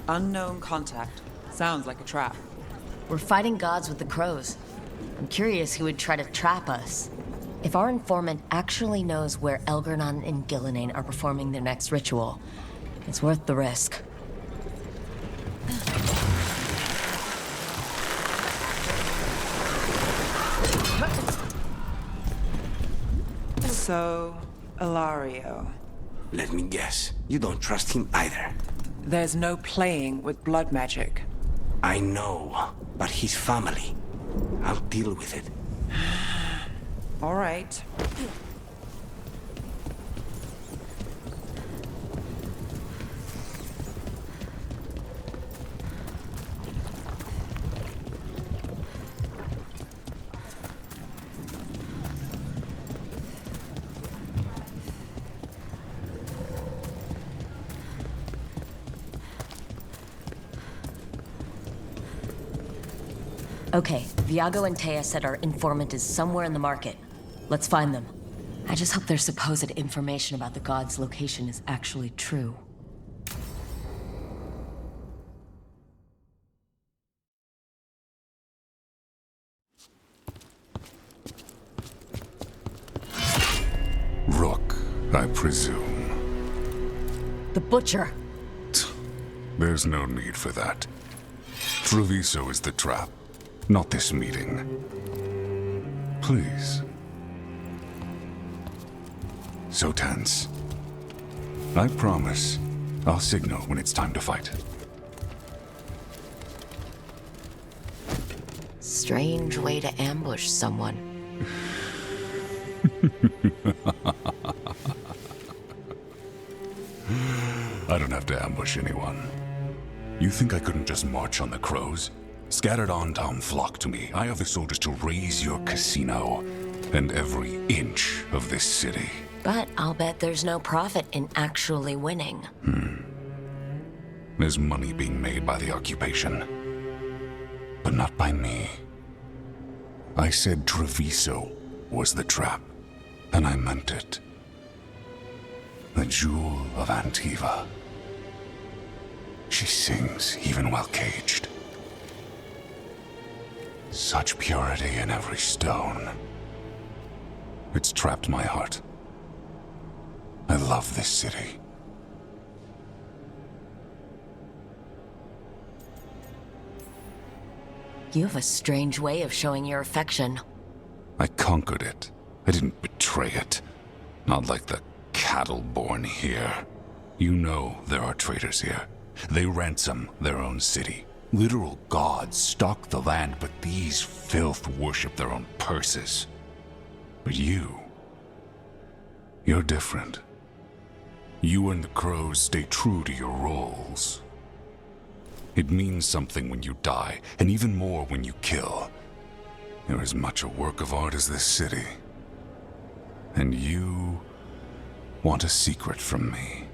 Unknown contact. Sounds like a trap. We're fighting gods with the crows. I'm curious who would try to trap us. If our informant actually knows where Elgernon and Gillenane are performing their next ritual, it's worth the risk. So, Ilario. Let me guess. You don't trust him either. There's no playing with blood magic. I know, but his family. I'll deal with it. All right. Okay, Viago and Taya said our informant is somewhere in the market. Let's find them. I just hope their supposed information about the god's location is actually true. Rook, I presume. The Butcher! There's no need for that. Treviso is the trap, not this meeting. Please. So tense. I promise, I'll signal when it's time to fight. Strange way to ambush someone. I don't have to ambush anyone. You think I couldn't just march on the crows? Scattered on Tom flock to me. I have the soldiers to raise your casino and every inch of this city. But I'll bet there's no profit in actually winning. There's money being made by the occupation. But not by me. I said Treviso was the trap, and I meant it. The Jewel of Antiva. She sings even while caged. Such purity in every stone. It's trapped my heart. I love this city. You have a strange way of showing your affection. I conquered it. I didn't betray it. Not like the cattle born here. You know there are traitors here. They ransom their own city. Literal gods stalk the land, but these filth worship their own purses. But you're different. You and the crows stay true to your roles. It means something when you die, and even more when you kill. You're as much a work of art as this city. And you want a secret from me.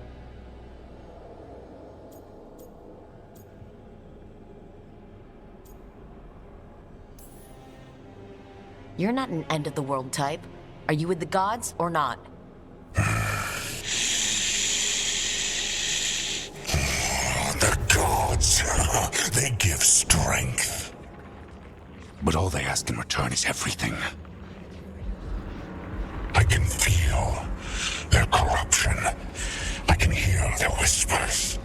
You're not an end-of-the-world type. Are you with the gods or not? The gods, they give strength. But all they ask in return is everything. I can feel their corruption. I can hear their whispers.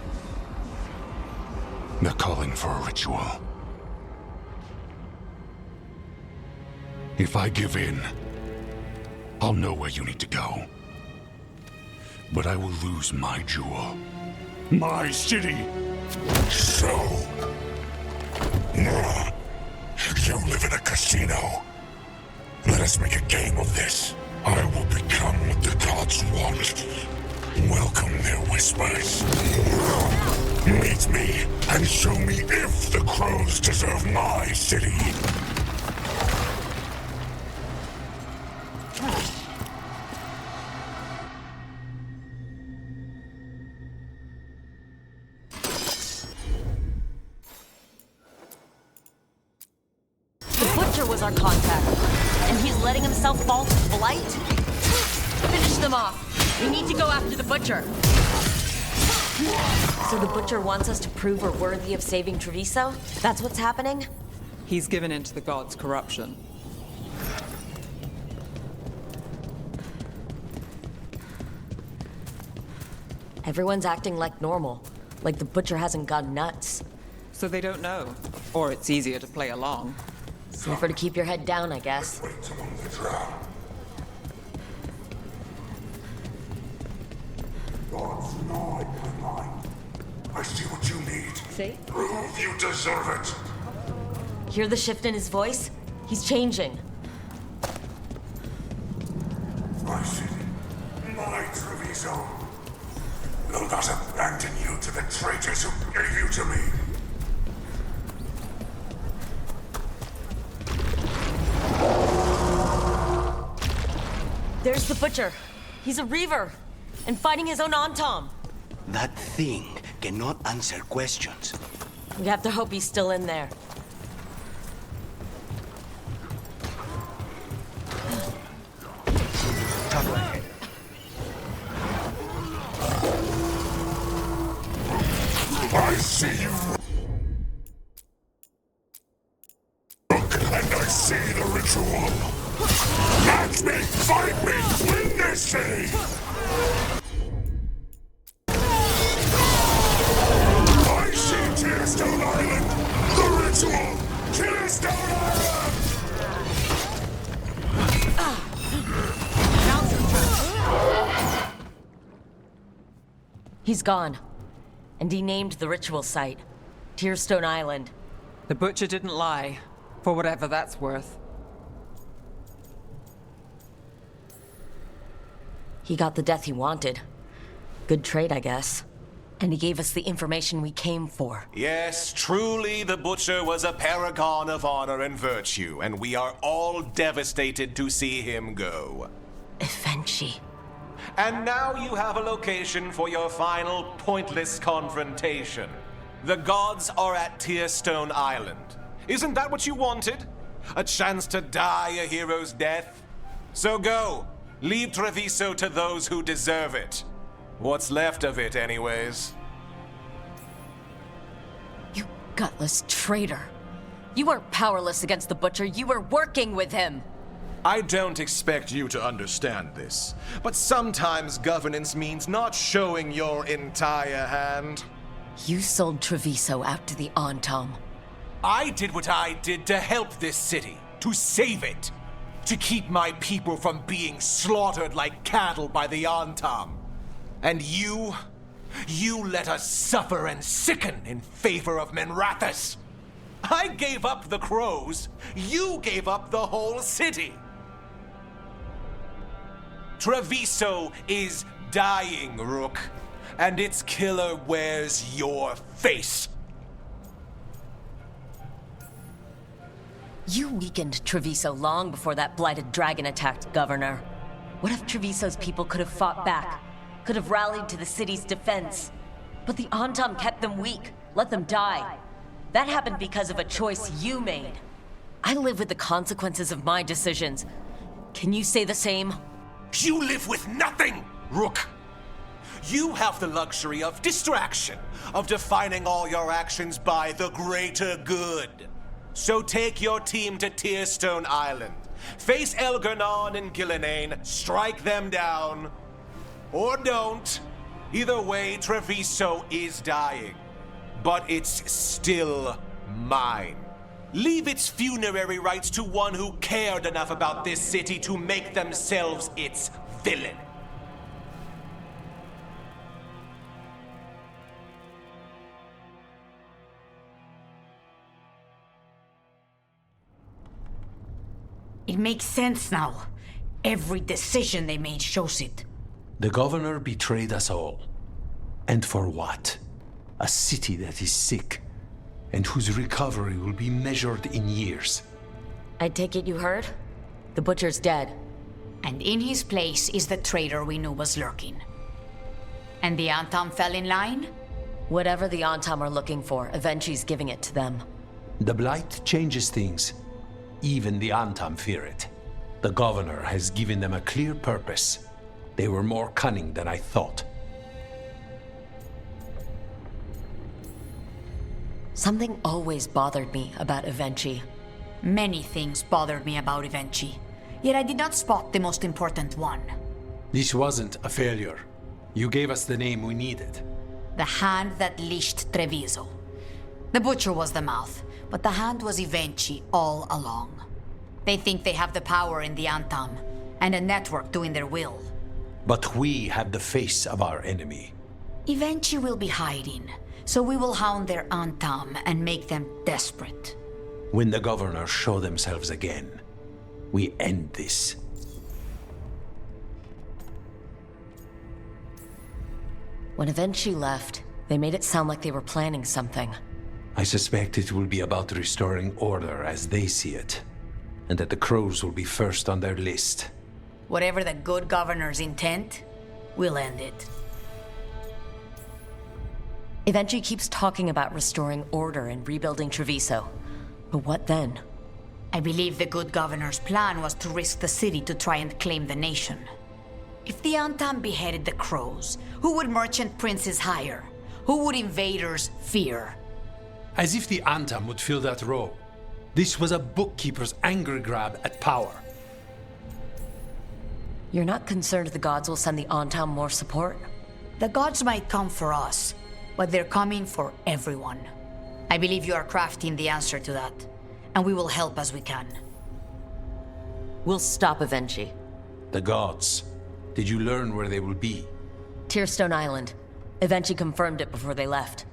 They're calling for a ritual. If I give in, I'll know where you need to go. But I will lose my jewel. My city! So... you live in a casino. Let us make a game of this. I will become what the gods want. Welcome their whispers. Meet me and show me if the crows deserve my city. Was our contact, and he's letting himself fall to blight? Finish them off. We need to go after the Butcher. So the Butcher wants us to prove we're worthy of saving Treviso? That's what's happening? He's given in to the gods' corruption. Everyone's acting like normal. Like the Butcher hasn't gone nuts. So they don't know. Or it's easier to play along. Safer to keep your head down, I guess. I see what you need. See? Prove you deserve it. Hear the shift in his voice? He's changing. My city, my Treviso. Will not abandon you to the traitors who gave you to me. There's the Butcher. He's a Reaver. And fighting his own Antom. That thing cannot answer questions. We have to hope he's still in there. Come ahead. I see you. Look, and I see the ritual. Match me, fight me, win this city. I see Tearstone Island. The ritual. Tearstone Island. He's gone. And he named the ritual site. Tearstone Island. The Butcher didn't lie. For whatever that's worth. He got the death he wanted. Good trade, I guess. And he gave us the information we came for. Yes, truly the Butcher was a paragon of honor and virtue, and we are all devastated to see him go. Eventually. And now you have a location for your final pointless confrontation. The gods are at Tearstone Island. Isn't that what you wanted? A chance to die a hero's death? So go. Leave Treviso to those who deserve it. What's left of it, anyways. You gutless traitor. You weren't powerless against the Butcher, you were working with him! I don't expect you to understand this, but sometimes governance means not showing your entire hand. You sold Treviso out to the Antom. I did what I did to help this city, to save it, to keep my people from being slaughtered like cattle by the Antom. And you let us suffer and sicken in favor of Menrathus. I gave up the crows, you gave up the whole city. Treviso is dying, Rook, and its killer wears your face. You weakened Treviso long before that blighted dragon attacked Governor. What if Treviso's people could have fought back? Could have rallied to the city's defense? But the Antom kept them weak, let them die. That happened because of a choice you made. I live with the consequences of my decisions. Can you say the same? You live with nothing, Rook. You have the luxury of distraction, of defining all your actions by the greater good. So take your team to Tearstone Island. Face Elgernon and Gillenane, strike them down. Or don't. Either way, Treviso is dying. But it's still mine. Leave its funerary rites to one who cared enough about this city to make themselves its villain. It makes sense now. Every decision they made shows it. The governor betrayed us all. And for what? A city that is sick, and whose recovery will be measured in years. I take it you heard? The Butcher's dead. And in his place is the traitor we knew was lurking. And the Antom fell in line? Whatever the Antom are looking for, Aventi's giving it to them. The Blight changes things. Even the Antom fear it. The governor has given them a clear purpose. They were more cunning than I thought. Something always bothered me about Evenchi. Many things bothered me about Evenchi, yet I did not spot the most important one. This wasn't a failure. You gave us the name we needed. The hand that leashed Treviso. The butcher was the mouth, but the hand was Evenchi all along. They think they have the power in the Antam, and a network doing their will. But we have the face of our enemy. Evenchi will be hiding, so we will hound their Antam and make them desperate. When the governors show themselves again, we end this. When Evenchi left, they made it sound like they were planning something. I suspect it will be about restoring order as they see it, and that the crows will be first on their list. Whatever the good governor's intent, we'll end it. Evenchi keeps talking about restoring order and rebuilding Treviso. But what then? I believe the good governor's plan was to risk the city to try and claim the nation. If the Antam beheaded the crows, who would merchant princes hire? Who would invaders fear? As if the Antam would fill that role. This was a bookkeeper's anger grab at power. You're not concerned the gods will send the Antam more support? The gods might come for us, but they're coming for everyone. I believe you are crafting the answer to that, and we will help as we can. We'll stop Evenchi. The gods. Did you learn where they will be? Tearstone Island. Evenchi confirmed it before they left.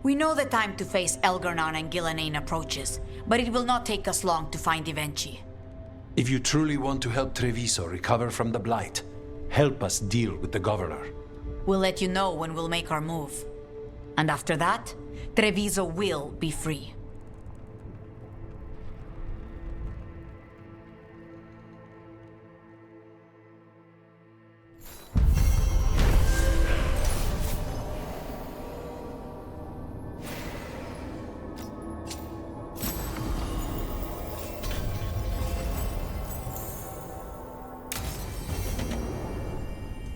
We know the time to face Elgar'nan and Gillenane approaches, but it will not take us long to find Evenchi. If you truly want to help Treviso recover from the Blight, help us deal with the governor. We'll let you know when we'll make our move. And after that, Treviso will be free.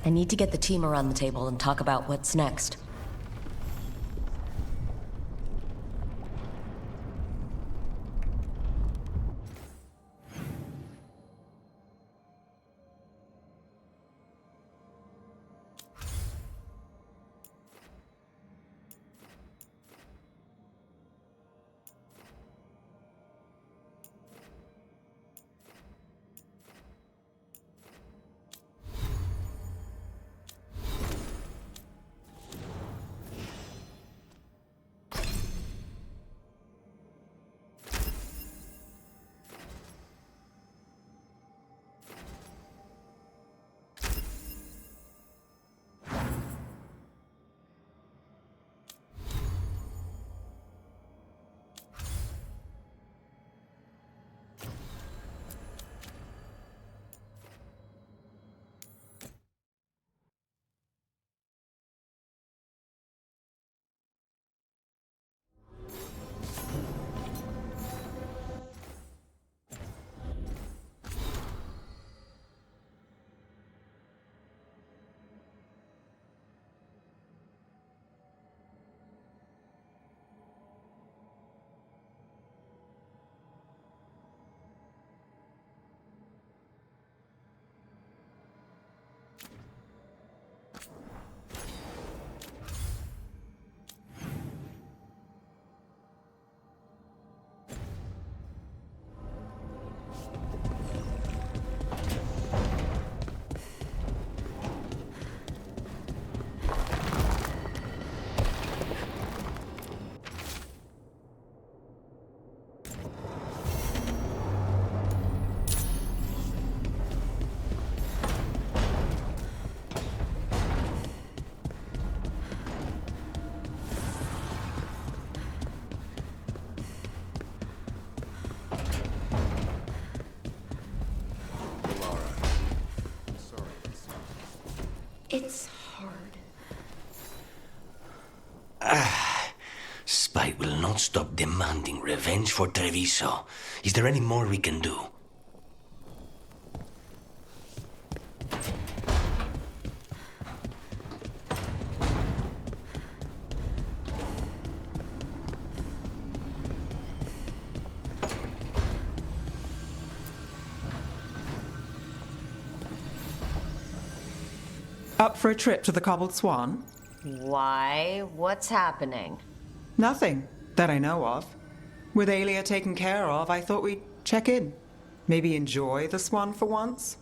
I need to get the team around the table and talk about what's next. It's hard. Spite will not stop demanding revenge for Treviso. Is there any more we can do? Up for a trip to the Cobbled Swan? Why? What's happening? Nothing that I know of. With Aelia taken care of, I thought we'd check in. Maybe enjoy the Swan for once?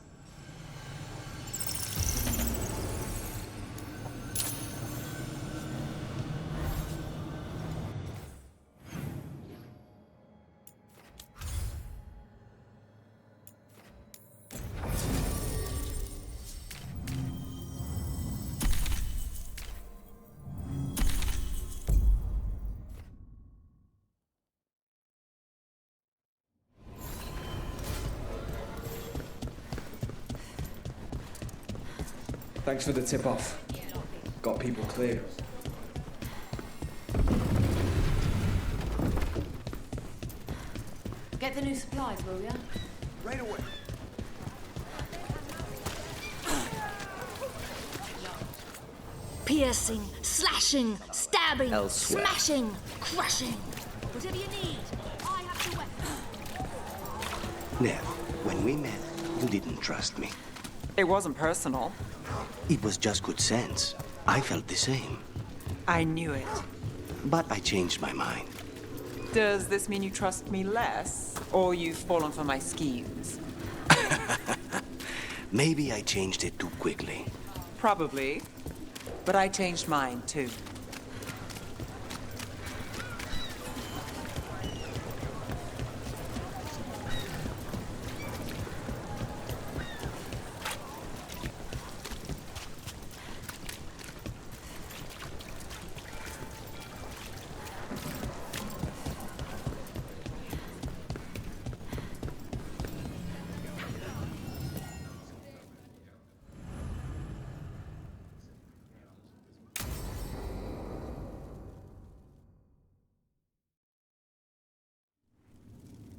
Thanks for the tip-off. Got people clear. Get the new supplies, will ya? Right away. Piercing, slashing, stabbing, Elsewhere. smashing, crushing. Whatever you need, I have the weapon. Nev, when we met, you didn't trust me. It wasn't personal. It was just good sense. I felt the same. I knew it. But I changed my mind. Does this mean you trust me less, or you've fallen for my schemes? Maybe I changed it too quickly. Probably. But I changed mine, too.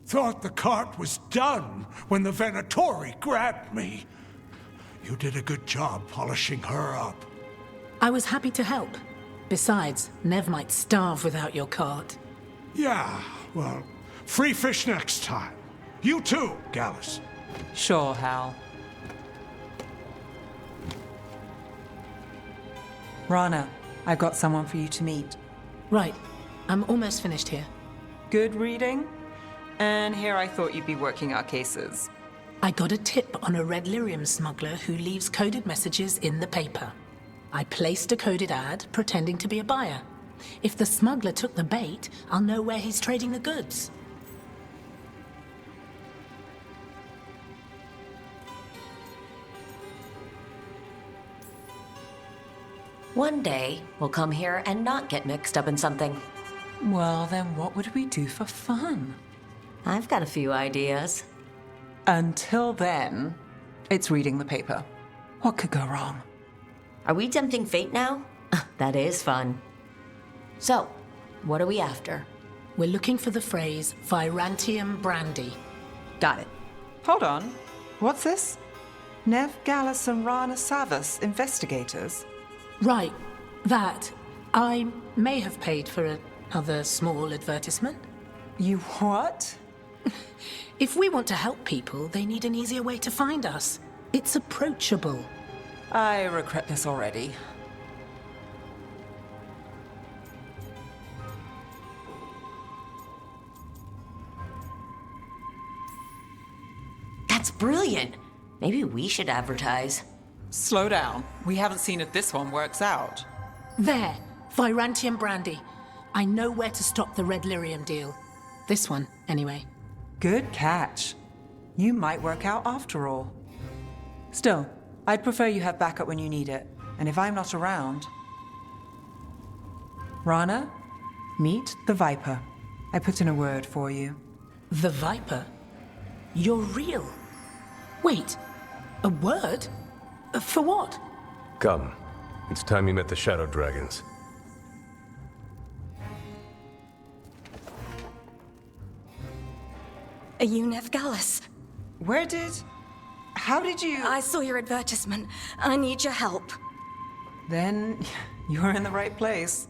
Thought the cart was done when the Venatori grabbed me. You did a good job polishing her up. I was happy to help. Besides, Nev might starve without your cart. Yeah, well, free fish next time. You too, Gallus. Sure, Hal. Rana, I've got someone for you to meet. Right. I'm almost finished here. Good reading? And here I thought you'd be working our cases. I got a tip on a red lyrium smuggler who leaves coded messages in the paper. I placed a coded ad pretending to be a buyer. If the smuggler took the bait, I'll know where he's trading the goods. One day, we'll come here and not get mixed up in something. Well, then what would we do for fun? I've got a few ideas. Until then, it's reading the paper. What could go wrong? Are we tempting fate now? That is fun. So, what are we after? We're looking for the phrase Virantium brandy. Got it. Hold on. What's this? Nev Gallus and Rana Savas, investigators. Right. That. I may have paid for another small advertisement. You what? If we want to help people, they need an easier way to find us. It's approachable. I regret this already. That's brilliant. Maybe we should advertise. Slow down. We haven't seen if this one works out. There. Virantium brandy. I know where to stop the red lyrium deal. This one, anyway. Good catch. You might work out after all. Still, I'd prefer you have backup when you need it. And if I'm not around... Rana, meet the Viper. I put in a word for you. The Viper? You're real. Wait, a word? For what? Come. It's time you met the Shadow Dragons. Are you Nev Gallus? How did you... I saw your advertisement. I need your help. Then you're in the right place.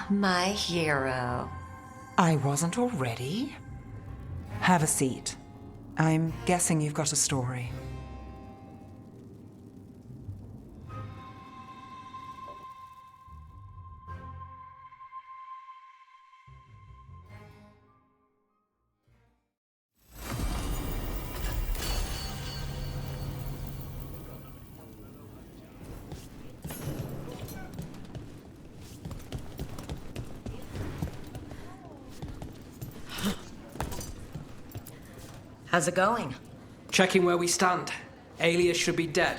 My hero. I wasn't already? Have a seat. I'm guessing you've got a story. How's it going? Checking where we stand. Alias should be dead.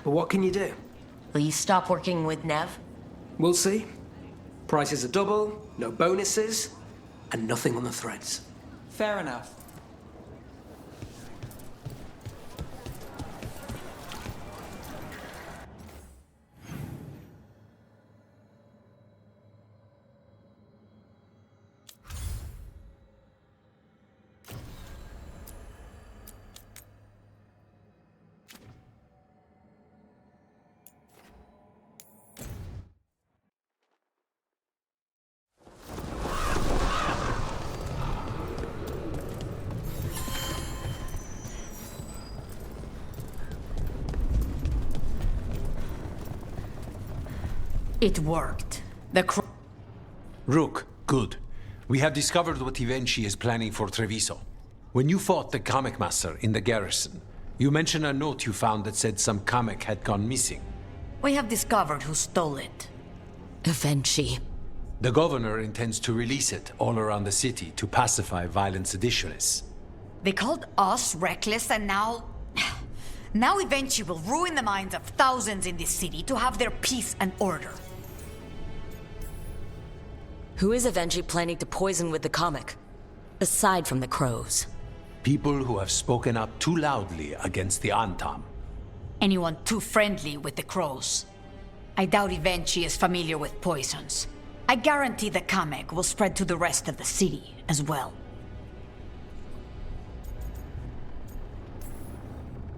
But what can you do? Will you stop working with Nev? We'll see. Prices are double, no bonuses, and nothing on the threads. Fair enough. It worked. Rook, good. We have discovered what Ivenchi is planning for Treviso. When you fought the Kamek Master in the garrison, you mentioned a note you found that said some Kamek had gone missing. We have discovered who stole it. Eventually. The governor intends to release it all around the city to pacify violent seditionists. They called us reckless, and now... Now Eventually will ruin the minds of thousands in this city to have their peace and order. Who is Eventually planning to poison with the comic? Aside from the crows. People who have spoken up too loudly against the Antam. Anyone too friendly with the crows. I doubt Eventually is familiar with poisons. I guarantee the Kamek will spread to the rest of the city as well.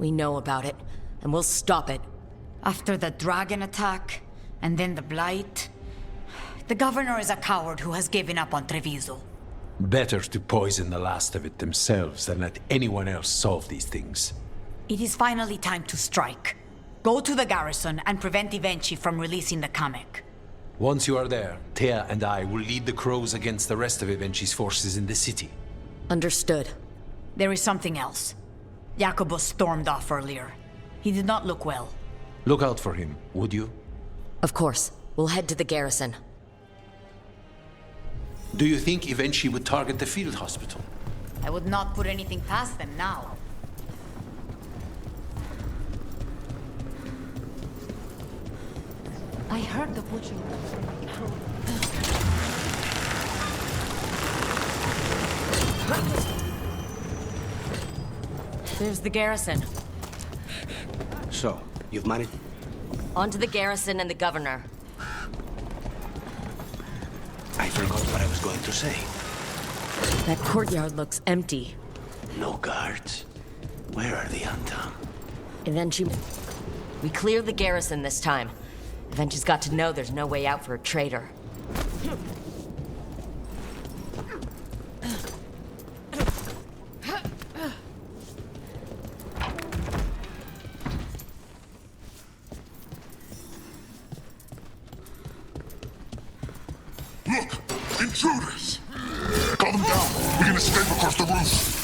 We know about it, and we'll stop it. After the dragon attack, and then the blight... The governor is a coward who has given up on Treviso. Better to poison the last of it themselves than let anyone else solve these things. It is finally time to strike. Go to the garrison and prevent Evenchi from releasing the Kamek. Once you are there, Thea and I will lead the crows against the rest of Evenchi's forces in the city. Understood. There is something else. Jacobus stormed off earlier. He did not look well. Look out for him, would you? Of course. We'll head to the garrison. Do you think Evenchi would target the field hospital? I would not put anything past them now. I heard the butcher. There's the garrison. So, you've managed... On to the garrison and the governor. I forgot what I was going to say. That courtyard looks empty. No guards. Where are the Antam? Eventually... We cleared the garrison this time. Eventually's got to know there's no way out for a traitor. Look! Intruders! Call them down! We can escape across the roof!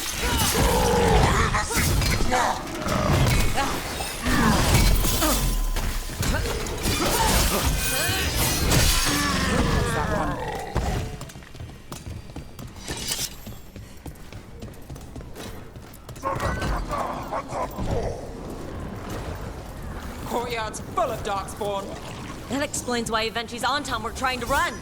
Courtyard's full of darkspawn. That explains why Eventually's Antam were trying to run.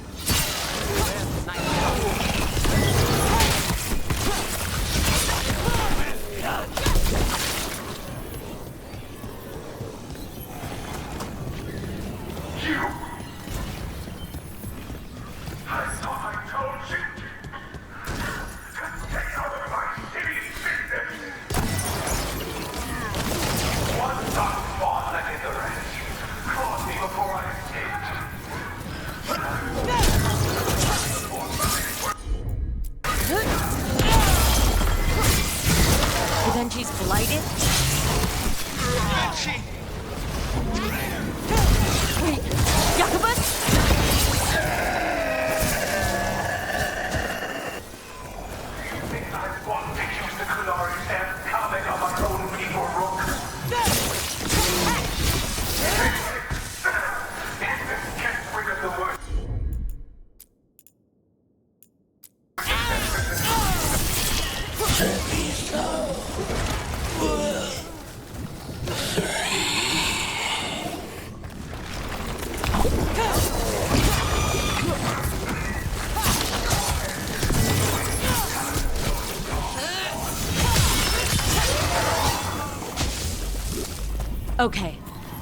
Okay,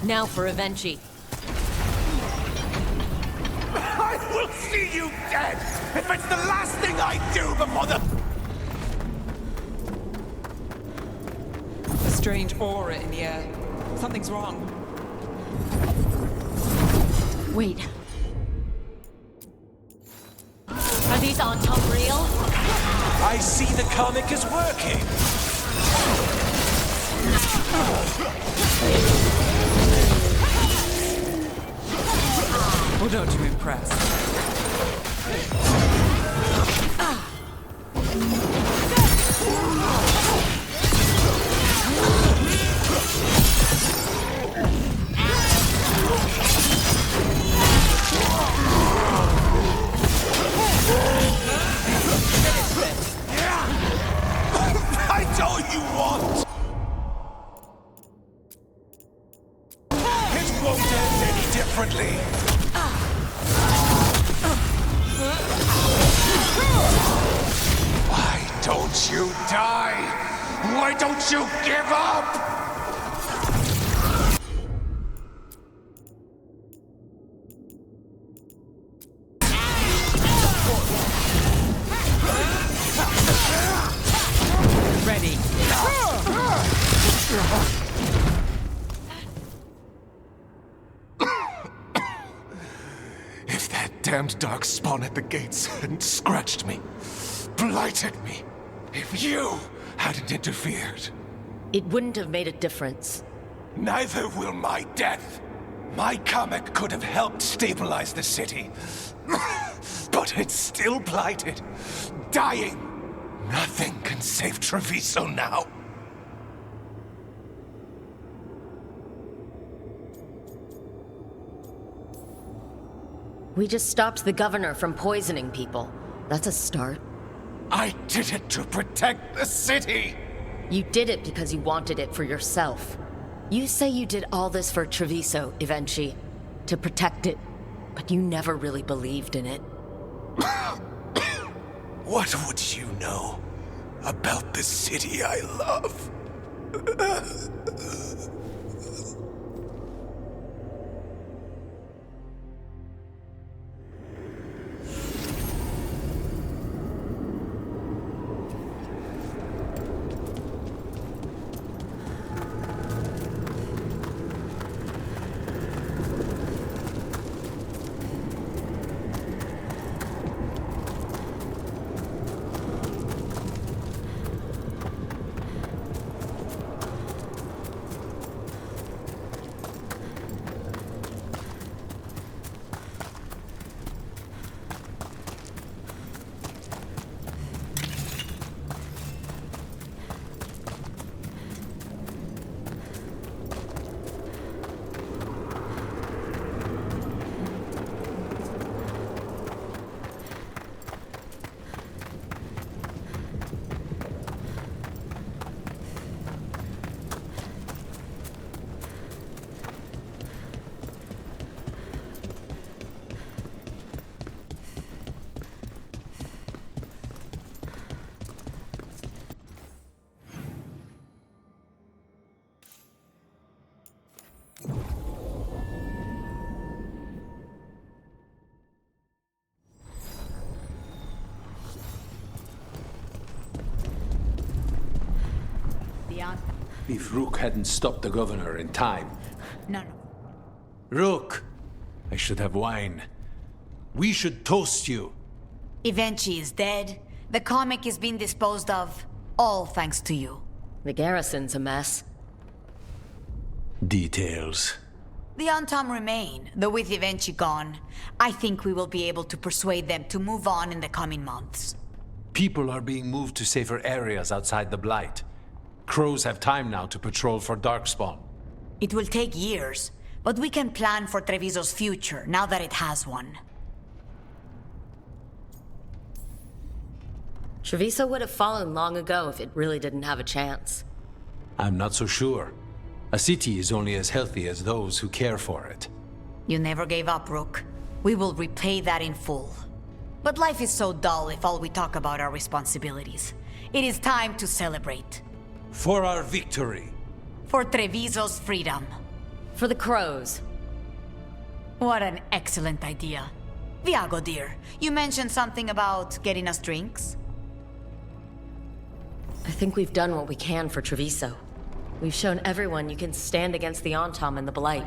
now for Avenchi. I will see you dead if it's the last thing I do before the... A strange aura in the air. Something's wrong. Wait. Are these on top real? I see the comic is working. Well, don't you impress? Fight all you want! It won't end any differently. Why don't you die? Why don't you give up? Ready. If that damned dark spawn at the gates hadn't scratched me, blighted me, if you hadn't interfered, It wouldn't have made a difference. neither will my death. My comic could have helped stabilize the city, but it's still blighted, dying. Nothing can save Treviso now. We just stopped the governor from poisoning people. That's a start. I did it to protect the city! You did it because you wanted it for yourself. You say you did all this for Treviso, Evenchi, to protect it, but you never really believed in it. What would you know about the city I love? If Rook hadn't stopped the governor in time. No. Rook! I should have wine. We should toast you. Evenchi is dead. The comic is being disposed of. All thanks to you. The garrison's a mess. Details. The Antam remain, though with Evenchi gone, I think we will be able to persuade them to move on in the coming months. People are being moved to safer areas outside the Blight. Crows have time now to patrol for Darkspawn. It will take years, but we can plan for Treviso's future now that it has one. Treviso would have fallen long ago if it really didn't have a chance. I'm not so sure. A city is only as healthy as those who care for it. You never gave up, Rook. We will repay that in full. But life is so dull if all we talk about are responsibilities. It is time to celebrate. For our victory. For Treviso's freedom. For the crows. What an excellent idea. Viago, dear, you mentioned something about getting us drinks? I think we've done what we can for Treviso. We've shown everyone you can stand against the Antam and the Blight.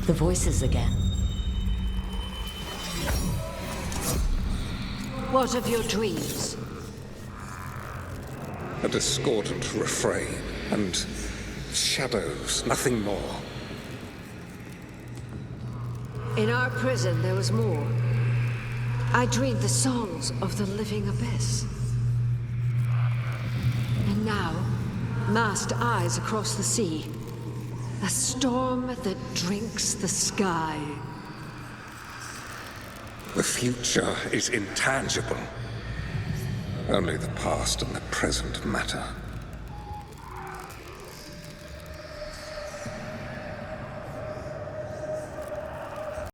The voices again. What of your dreams? A discordant refrain and shadows, nothing more. In our prison, there was more. I dreamed the songs of the living abyss. And now, masked eyes across the sea. A storm that drinks the sky. The future is intangible. Only the past and the present matter.